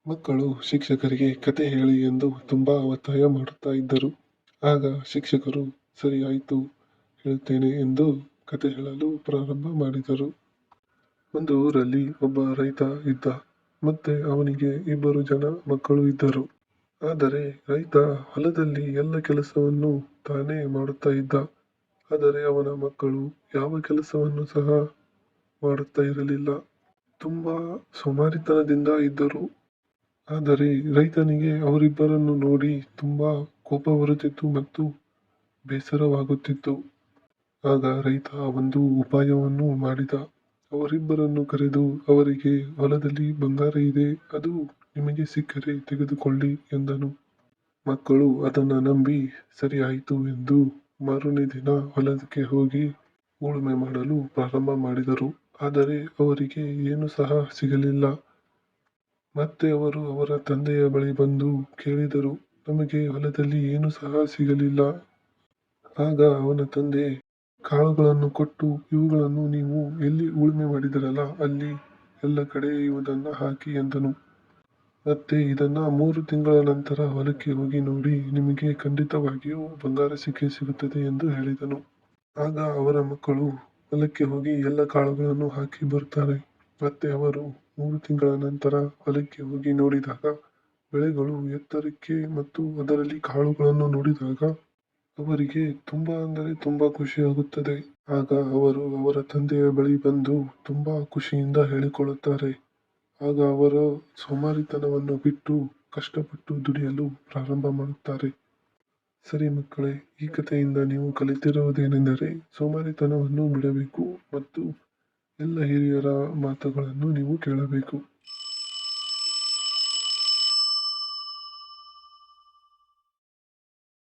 ಮಕ್ಕಳು ಶಿಕ್ಷಕರಿಗೆ ಕತೆ ಹೇಳಿ ಎಂದು ತುಂಬಾ ಒತ್ತಾಯ ಮಾಡುತ್ತಾ ಇದ್ದರು. ಆಗ ಶಿಕ್ಷಕರು ಸರಿ ಆಯ್ತು ಹೇಳುತ್ತೇನೆ ಎಂದು ಕತೆ ಹೇಳಲು ಪ್ರಾರಂಭ ಮಾಡಿದರು. ಒಂದು ಊರಲ್ಲಿ ಒಬ್ಬ ರೈತ ಇದ್ದ. ಮತ್ತೆ ಅವನಿಗೆ 2 ಜನ ಮಕ್ಕಳು ಇದ್ದರು. ಆದರೆ ರೈತ ಹೊಲದಲ್ಲಿ ಎಲ್ಲ ಕೆಲಸವನ್ನು ತಾನೇ ಮಾಡುತ್ತಾ ಇದ್ದ. ಆದರೆ ಅವನ ಮಕ್ಕಳು ಯಾವ ಕೆಲಸವನ್ನು ಸಹ ಮಾಡುತ್ತಾ ಇರಲಿಲ್ಲ. ತುಂಬಾ ಸೋಮಾರಿತನದಿಂದ ಇದ್ದರು. ಆದರೆ ರೈತನಿಗೆ ಅವರಿಬ್ಬರನ್ನು ನೋಡಿ ತುಂಬಾ ಕೋಪ ಬರುತ್ತಿತ್ತು ಮತ್ತು ಬೇಸರವಾಗುತ್ತಿತ್ತು. ಆಗ ರೈತ ಒಂದು ಉಪಾಯವನ್ನು ಮಾಡಿದ. ಅವರಿಬ್ಬರನ್ನು ಕರೆದು ಅವರಿಗೆ ಹೊಲದಲ್ಲಿ ಬಂಗಾರ ಇದೆ, ಅದು ನಿಮಗೆ ಸಿಕ್ಕರೆ ತೆಗೆದುಕೊಳ್ಳಿ ಎಂದನು. ಮಕ್ಕಳು ಅದನ್ನು ನಂಬಿ ಸರಿ ಆಯಿತು ಎಂದು ಮಾರನೇ ದಿನ ಹೊಲಕ್ಕೆ ಹೋಗಿ ಉಳುಮೆ ಮಾಡಲು ಪ್ರಾರಂಭ ಮಾಡಿದರು. ಆದರೆ ಅವರಿಗೆ ಏನೂ ಸಹ ಸಿಗಲಿಲ್ಲ. ಮತ್ತೆ ಅವರು ಅವರ ತಂದೆಯ ಬಳಿ ಬಂದು ಕೇಳಿದರು, ನಮಗೆ ಹೊಲದಲ್ಲಿ ಏನೂ ಸಹ ಸಿಗಲಿಲ್ಲ. ಆಗ ಅವನ ತಂದೆ ಕಾಳುಗಳನ್ನು ಕೊಟ್ಟು, ಇವುಗಳನ್ನು ನೀವು ಎಲ್ಲಿ ಉಳುಮೆ ಮಾಡಿದಿರಲ್ಲ ಅಲ್ಲಿ ಎಲ್ಲ ಕಡೆ ಇವುದನ್ನು ಹಾಕಿ ಎಂದನು. ಮತ್ತೆ ಇದನ್ನ 3 ತಿಂಗಳ ನಂತರ ಹೊಲಕ್ಕೆ ಹೋಗಿ ನೋಡಿ, ನಿಮಗೆ ಖಂಡಿತವಾಗಿಯೂ ಬಂಗಾರ ಸಿಕ್ಕೇ ಸಿಗುತ್ತದೆ ಎಂದು ಹೇಳಿದನು. ಆಗ ಅವರ ಮಕ್ಕಳು ಹೊಲಕ್ಕೆ ಹೋಗಿ ಎಲ್ಲ ಕಾಳುಗಳನ್ನು ಹಾಕಿ ಬರುತ್ತಾರೆ. ಮತ್ತೆ ಅವರು 3 ತಿಂಗಳ ನಂತರ ಹೊಲಕ್ಕೆ ಹೋಗಿ ನೋಡಿದಾಗ ಬೆಳೆಗಳು ಎತ್ತರಕ್ಕೆ ಮತ್ತು ಅದರಲ್ಲಿ ಕಾಳುಗಳನ್ನು ನೋಡಿದಾಗ ಅವರಿಗೆ ತುಂಬಾ ಅಂದರೆ ತುಂಬಾ ಖುಷಿಯಾಗುತ್ತದೆ. ಆಗ ಅವರು ಅವರ ತಂದೆಯ ಬಳಿ ಬಂದು ತುಂಬಾ ಖುಷಿಯಿಂದ ಹೇಳಿಕೊಳ್ಳುತ್ತಾರೆ. ಆಗ ಅವರು ಸೋಮಾರಿತನವನ್ನು ಬಿಟ್ಟು ಕಷ್ಟಪಟ್ಟು ದುಡಿಯಲು ಪ್ರಾರಂಭ ಮಾಡುತ್ತಾರೆ. ಸರಿ ಮಕ್ಕಳೇ, ಈ ಕಥೆಯಿಂದ ನೀವು ಕಲಿತಿರುವುದೇನೆಂದರೆ ಸೋಮಾರಿತನವನ್ನು ಬಿಡಬೇಕು ಮತ್ತು ಎಲ್ಲ ಹಿರಿಯರ ಮಾತುಗಳನ್ನು ನೀವು ಕೇಳಬೇಕು.